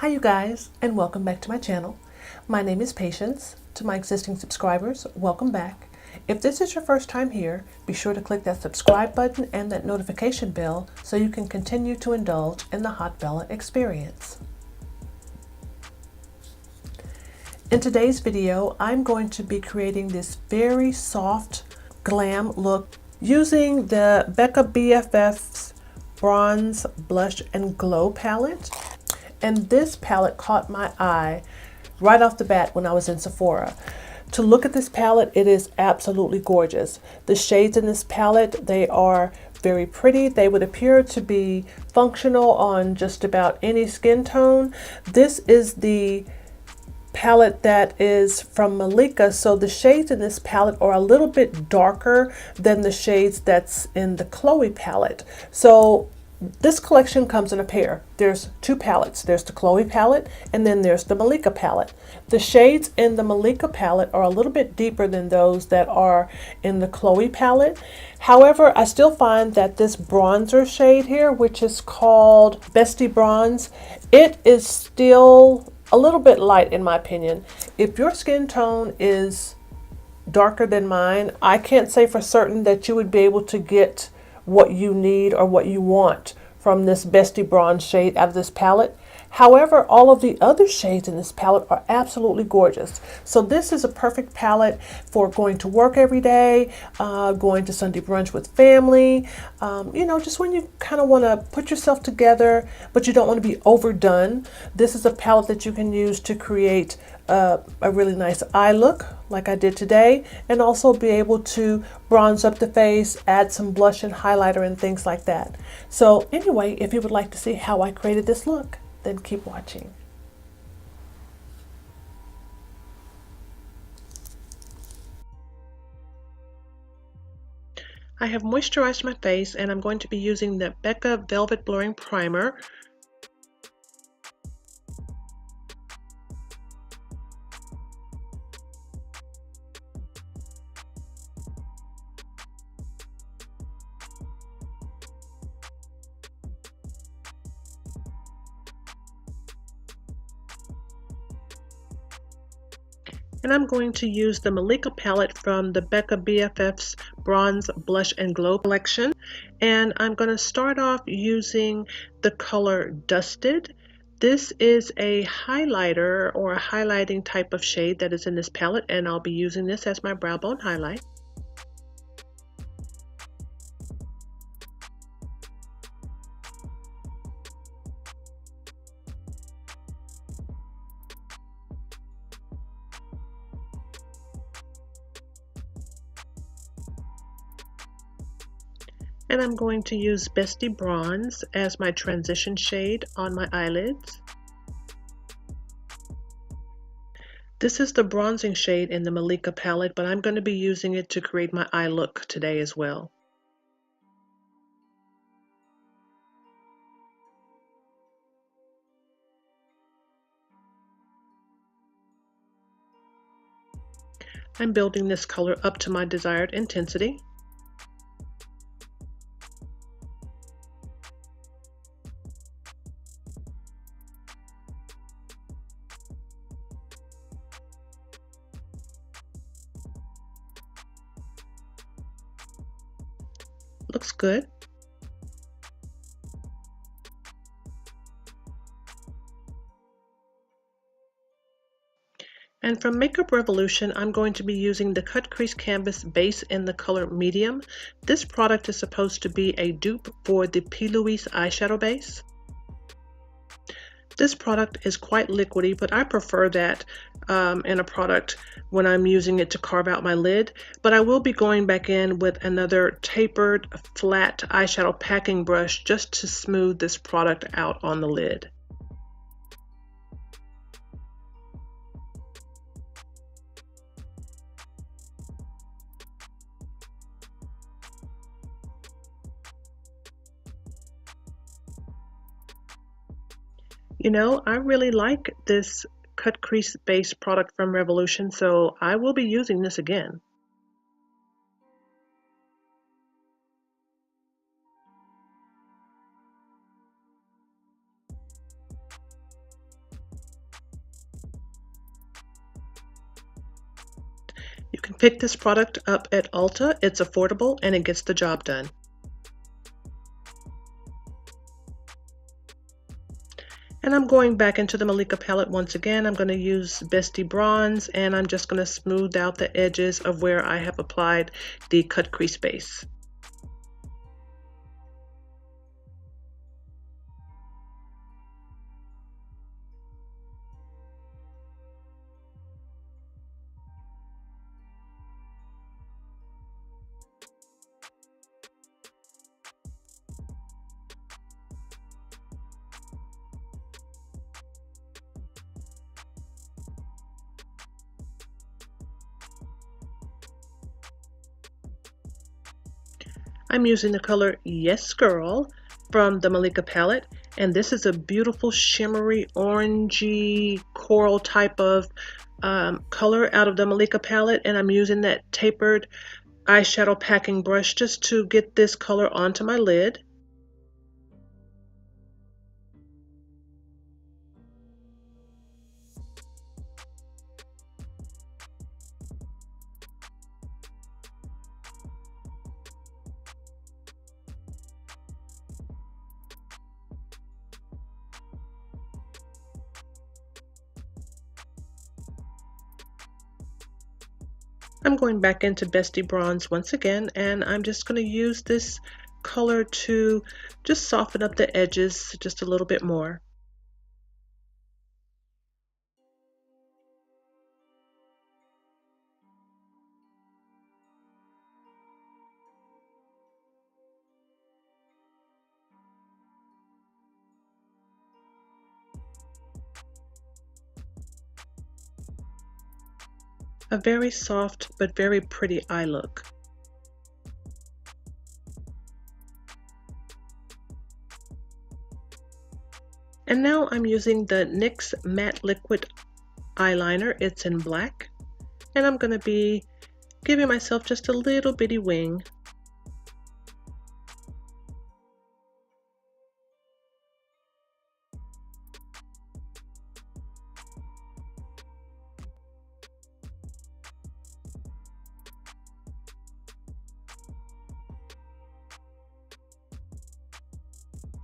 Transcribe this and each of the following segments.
Hi you guys, and welcome back to my channel. My name is Patience. To my existing subscribers, welcome back. If this is your first time here, be sure to click that subscribe button and that notification bell so you can continue to indulge in the Hot Bella experience. In today's video, I'm going to be creating this very soft glam look using the BECCA BFFs Bronze Blush and Glow palette. And this palette caught my eye right off the bat when I was in Sephora. To look at this palette, it is absolutely gorgeous. The shades in this palette, they are very pretty. They would appear to be functional on just about any skin tone. This is the palette that is from Malika, so the shades in this palette are a little bit darker than the shades that's in the Chloe palette. So this collection comes in a pair. There's two palettes. There's the Chloe palette and then there's the Malika palette. The shades in the Malika palette are a little bit deeper than those that are in the Chloe palette. However, I still find that this bronzer shade here, which is called Bestie Bronze, it is still a little bit light in my opinion. If your skin tone is darker than mine, I can't say for certain that you would be able to get what you need or what you want from this Bestie Bronze shade out of this palette. However, all of the other shades in this palette are absolutely gorgeous. So this is a perfect palette for going to work every day, going to Sunday brunch with family, you know, just when you kind of want to put yourself together, but you don't want to be overdone. This is a palette that you can use to create a really nice eye look like I did today, and also be able to bronze up the face, add some blush and highlighter and things like that. So anyway, if you would like to see how I created this look, then keep watching. I have moisturized my face and I'm going to be using the BECCA Velvet Blurring Primer. And I'm going to use the Malika palette from the BECCA BFFs Bronze Blush and Glow collection. And I'm going to start off using the color Dusted. This is a highlighter or a highlighting type of shade that is in this palette, and I'll be using this as my brow bone highlight. And I'm going to use Bestie Bronze as my transition shade on my eyelids. This is the bronzing shade in the Malika palette, but I'm going to be using it to create my eye look today as well. I'm building this color up to my desired intensity. Looks good. And from Makeup Revolution, I'm going to be using the Cut Crease Canvas base in the color Medium. This product is supposed to be a dupe for the P. Louise eyeshadow base. This product is quite liquidy, but I prefer that in a product when I'm using it to carve out my lid. But I will be going back in with another tapered flat eyeshadow packing brush just to smooth this product out on the lid. You know, I really like this Cut Crease base product from Revolution, so I will be using this again. can pick this product up at Ulta. It's affordable and it gets the job done. And I'm going back into the Malika palette once again. I'm going to use Bestie Bronze, and I'm just going to smooth out the edges of where I have applied the cut crease base. I'm using the color Yes Girl from the Malika palette, and this is a beautiful shimmery orangey coral type of color out of the Malika palette, and I'm using that tapered eyeshadow packing brush just to get this color onto my lid. I'm going back into Bestie Bronze once again, and I'm just going to use this color to just soften up the edges just a little bit more. A very soft but very pretty eye look. And now I'm using the NYX Matte Liquid Eyeliner. It's in black. And I'm going to be giving myself just a little bitty wing.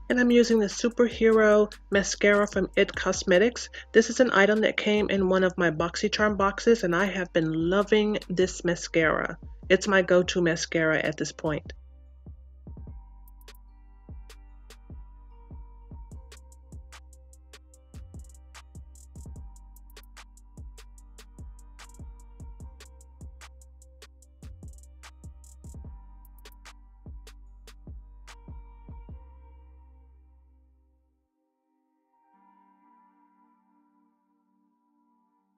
And I'm using the Superhero Mascara from IT Cosmetics. This is an item that came in one of my BoxyCharm boxes, and I have been loving this mascara. It's my go-to mascara at this point.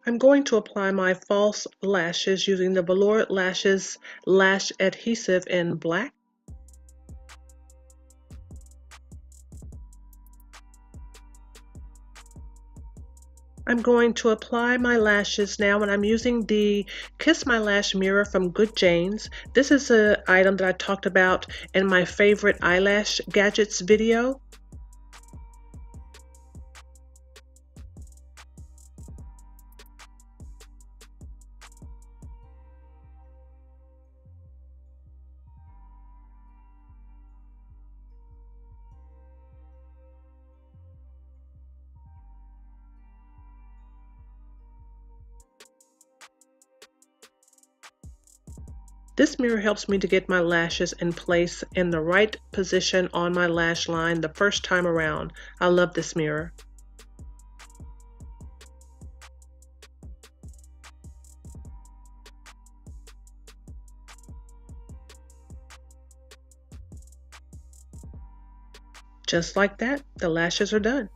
I'm going to apply my false lashes using the Velour Lashes Lash Adhesive in black. I'm going to apply my lashes now, and I'm using the Kiss My Lash mirror from Good Jane's. This is an item that I talked about in my favorite eyelash gadgets video. This mirror helps me to get my lashes in place in the right position on my lash line the first time around. I love this mirror. Just like that, the lashes are done.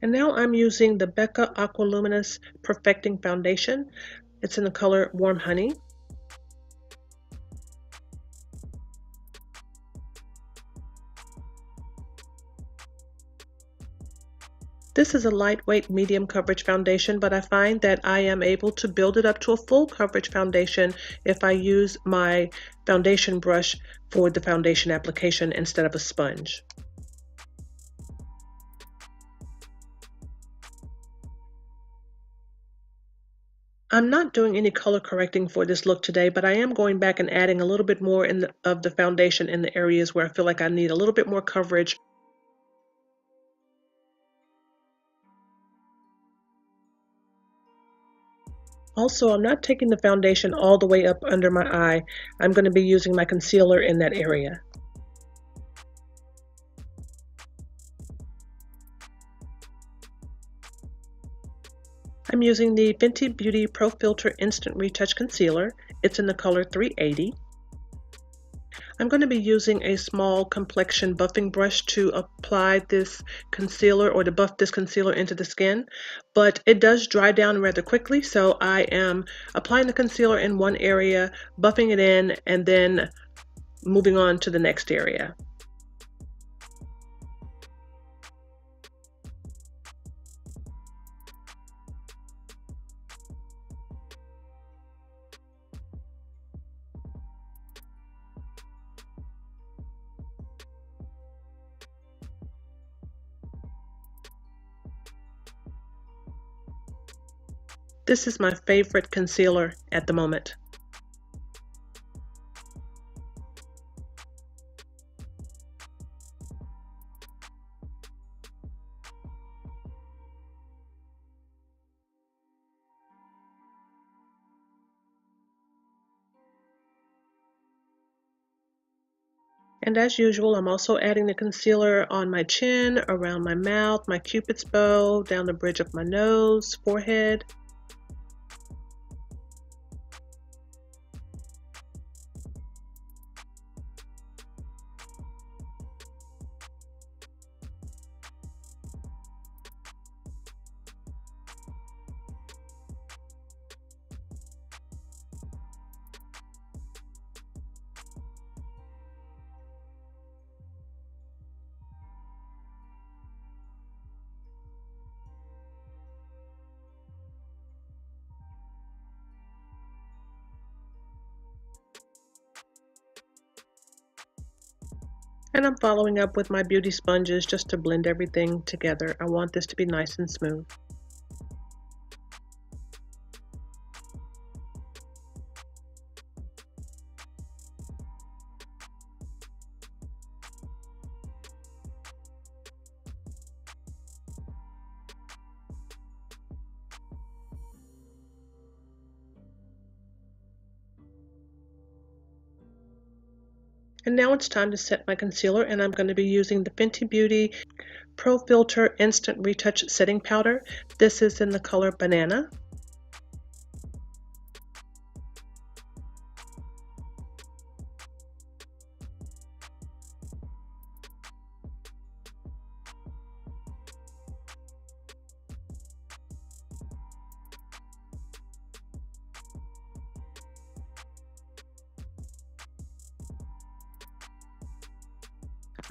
And now I'm using the BECCA Aqua Luminous Perfecting Foundation. It's in the color Warm Honey. This is a lightweight medium coverage foundation, but I find that I am able to build it up to a full coverage foundation if I use my foundation brush for the foundation application instead of a sponge. I'm not doing any color correcting for this look today, but I am going back and adding a little bit more of the foundation in the areas where I feel like I need a little bit more coverage. Also, I'm not taking the foundation all the way up under my eye. I'm going to be using my concealer in that area. I'm using the Fenty Beauty Pro Filt'r Instant Retouch Concealer. It's in the color 380. I'm going to be using a small complexion buffing brush to apply this concealer, or to buff this concealer into the skin, but it does dry down rather quickly, so I am applying the concealer in one area, buffing it in, and then moving on to the next area. This is my favorite concealer at the moment. And as usual, I'm also adding the concealer on my chin, around my mouth, my cupid's bow, down the bridge of my nose, forehead. And I'm following up with my beauty sponges just to blend everything together. I want this to be nice and smooth. And now it's time to set my concealer, and I'm going to be using the Fenty Beauty Pro Filt'r Instant Retouch Setting Powder. This is in the color Banana.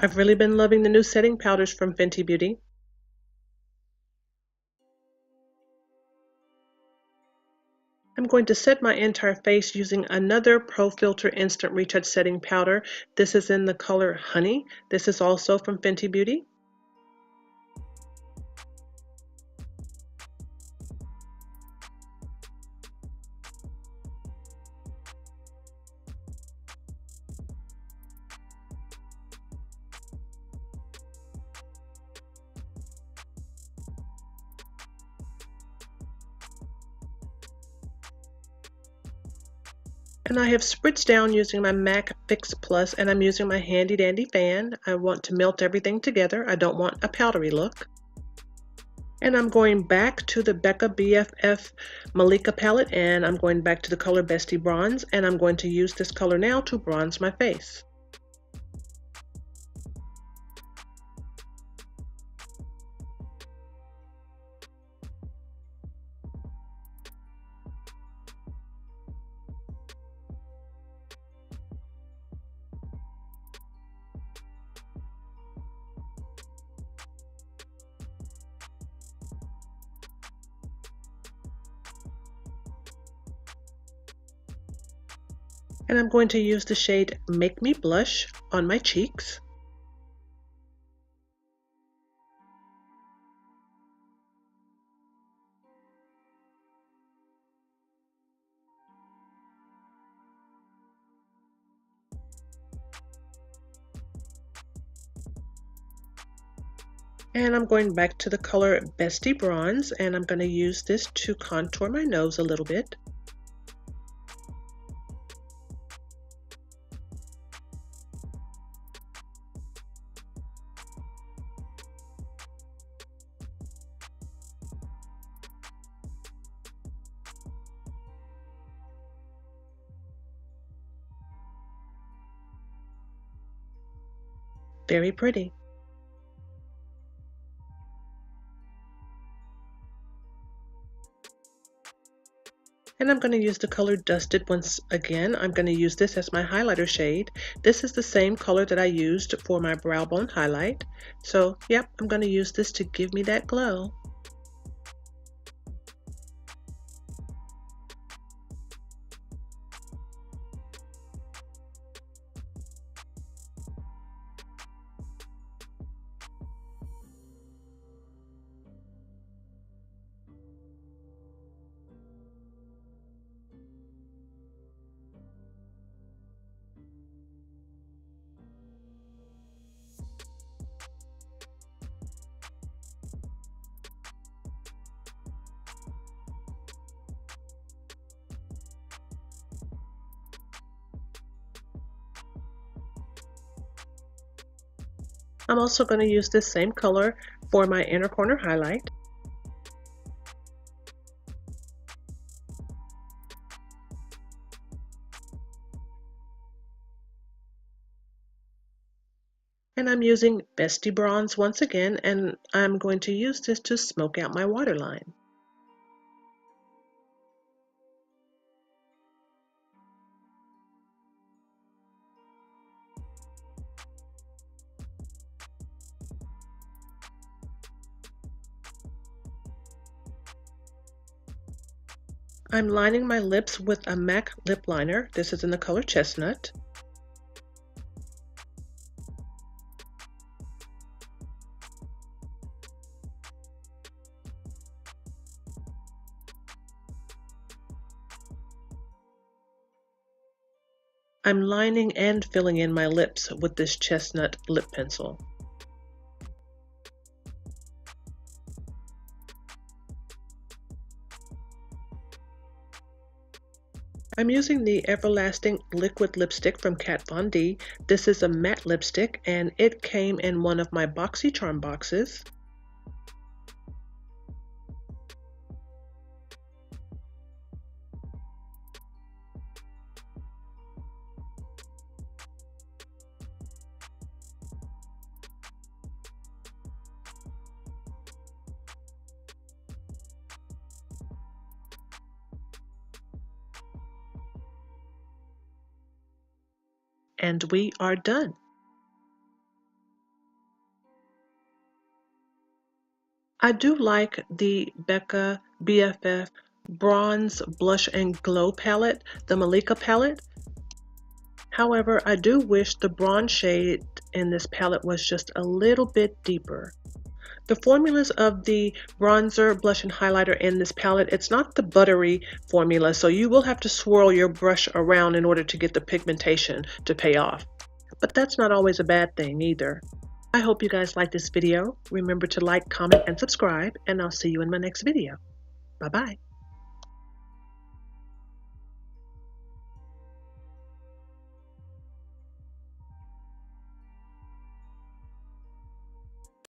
I've really been loving the new setting powders from Fenty Beauty. I'm going to set my entire face using another Pro Filt'r Instant Retouch Setting Powder. This is in the color Honey. This is also from Fenty Beauty. And I have spritzed down using my MAC Fix Plus, and I'm using my handy dandy fan. I want to melt everything together. I don't want a powdery look. And I'm going back to the BECCA BFF Malika palette, and I'm going back to the color Bestie Bronze, and I'm going to use this color now to bronze my face. And I'm going to use the shade Make Me Blush on my cheeks. And I'm going back to the color Bestie Bronze, and I'm going to use this to contour my nose a little bit. Very pretty. And I'm going to use the color Dusted once again. I'm going to use this as my highlighter shade. This is the same color that I used for my brow bone highlight. So, yep, I'm going to use this to give me that glow. I'm also going to use this same color for my inner corner highlight. And I'm using Bestie Bronze once again, and I'm going to use this to smoke out my waterline. I'm lining my lips with a MAC lip liner. This is in the color Chestnut. I'm lining and filling in my lips with this Chestnut lip pencil. I'm using the Everlasting Liquid Lipstick from Kat Von D. This is a matte lipstick, and it came in one of my BoxyCharm boxes. And we are done. I do like the BECCA BFF Bronze Blush and Glow palette, the Malika palette. However, I do wish the bronze shade in this palette was just a little bit deeper. The formulas of the bronzer, blush, and highlighter in this palette, it's not the buttery formula, so you will have to swirl your brush around in order to get the pigmentation to pay off. But that's not always a bad thing either. I hope you guys like this video. Remember to like, comment, and subscribe, and I'll see you in my next video. Bye-bye.